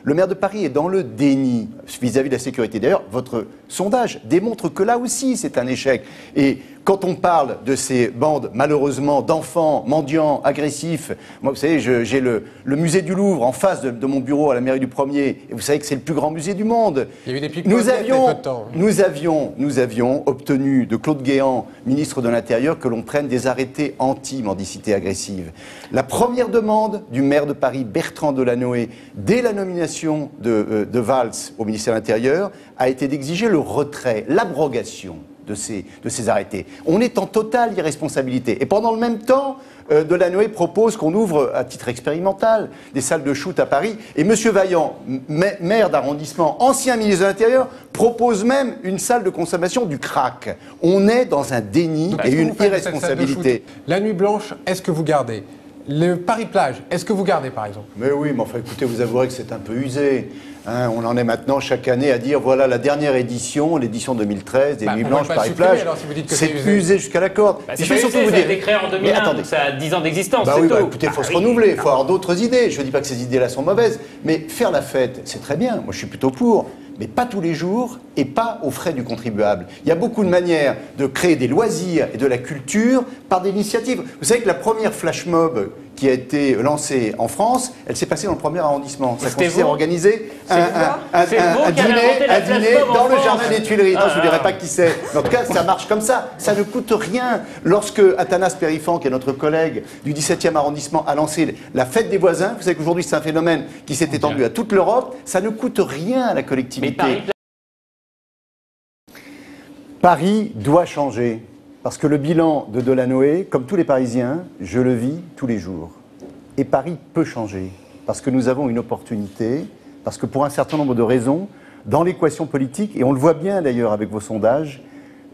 Le maire de Paris est dans le déni vis-à-vis de la sécurité. D'ailleurs, votre sondage démontre que là aussi, c'est un échec. Et quand on parle de ces bandes, malheureusement, d'enfants mendiants, agressifs, moi, vous savez, j'ai le musée du Louvre en face de mon bureau à la mairie du 1er, et vous savez que c'est le plus grand musée du monde. Il y a eu des pics Nous avions obtenu de Claude Guéant, ministre de l'Intérieur, que l'on prenne des arrêtés anti-mendicité agressive. La première demande du maire de Paris, Bertrand Delanoë, dès la nomination de Valls au ministère de l'Intérieur, a été d'exiger le retrait, l'abrogation de ces arrêtés. On est en totale irresponsabilité. Et pendant le même temps, Delanoë propose qu'on ouvre à titre expérimental des salles de shoot à Paris. Et M. Vaillant, maire d'arrondissement, ancien ministre de l'Intérieur, propose même une salle de consommation du crack. On est dans un déni et une irresponsabilité. La nuit blanche, est-ce que vous gardez? Le Paris-Plage, est-ce que vous gardez par exemple? Mais oui, mais enfin écoutez, vous avouerez que c'est un peu usé. Hein, on en est maintenant chaque année à dire voilà la dernière édition, l'édition 2013 des Nuits Blanches Paris-Plage. C'est usé jusqu'à la corde. C'est pas usé, ça a été créé en 2001, donc ça a 10 ans d'existence. Oui, écoutez, il faut se renouveler, il faut avoir d'autres idées. Je ne dis pas que ces idées-là sont mauvaises, mais faire la fête, c'est très bien. Moi, je suis plutôt pour. Mais pas tous les jours et pas aux frais du contribuable. Il y a beaucoup de manières de créer des loisirs et de la culture par des initiatives. Vous savez que la première flash mob qui a été lancée en France, elle s'est passée dans le 1er arrondissement. Ça consistait à organiser un dîner dans le jardin des Tuileries. Non, je ne vous dirai pas qui c'est. En tout cas, ça marche comme ça. Ça ne coûte rien. Lorsque Athanas Périfan, qui est notre collègue du 17e arrondissement, a lancé la fête des voisins, vous savez qu'aujourd'hui c'est un phénomène qui s'est étendu à toute l'Europe, ça ne coûte rien à la collectivité. Paris doit changer. Parce que le bilan de Delanoë, comme tous les Parisiens, je le vis tous les jours. Et Paris peut changer. Parce que nous avons une opportunité, parce que pour un certain nombre de raisons, dans l'équation politique, et on le voit bien d'ailleurs avec vos sondages,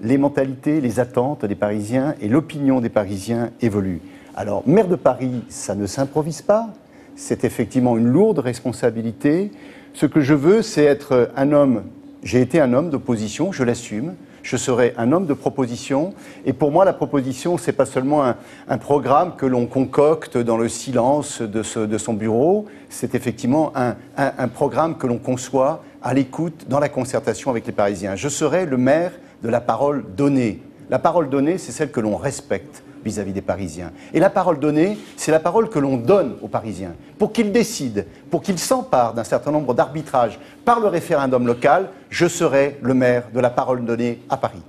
les mentalités, les attentes des Parisiens et l'opinion des Parisiens évoluent. Alors, maire de Paris, ça ne s'improvise pas. C'est effectivement une lourde responsabilité. Ce que je veux, c'est être un homme. J'ai été un homme d'opposition, je l'assume. Je serai un homme de proposition. Et pour moi, la proposition, ce n'est pas seulement un programme que l'on concocte dans le silence de son bureau. C'est effectivement un programme que l'on conçoit à l'écoute, dans la concertation avec les Parisiens. Je serai le maire de la parole donnée. La parole donnée, c'est celle que l'on respecte vis-à-vis des Parisiens. Et la parole donnée, c'est la parole que l'on donne aux Parisiens pour qu'ils décident, pour qu'ils s'emparent d'un certain nombre d'arbitrages par le référendum local. Je serai le maire de la parole donnée à Paris.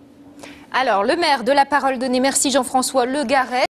Alors, le maire de la parole donnée, merci Jean-François Le Garret.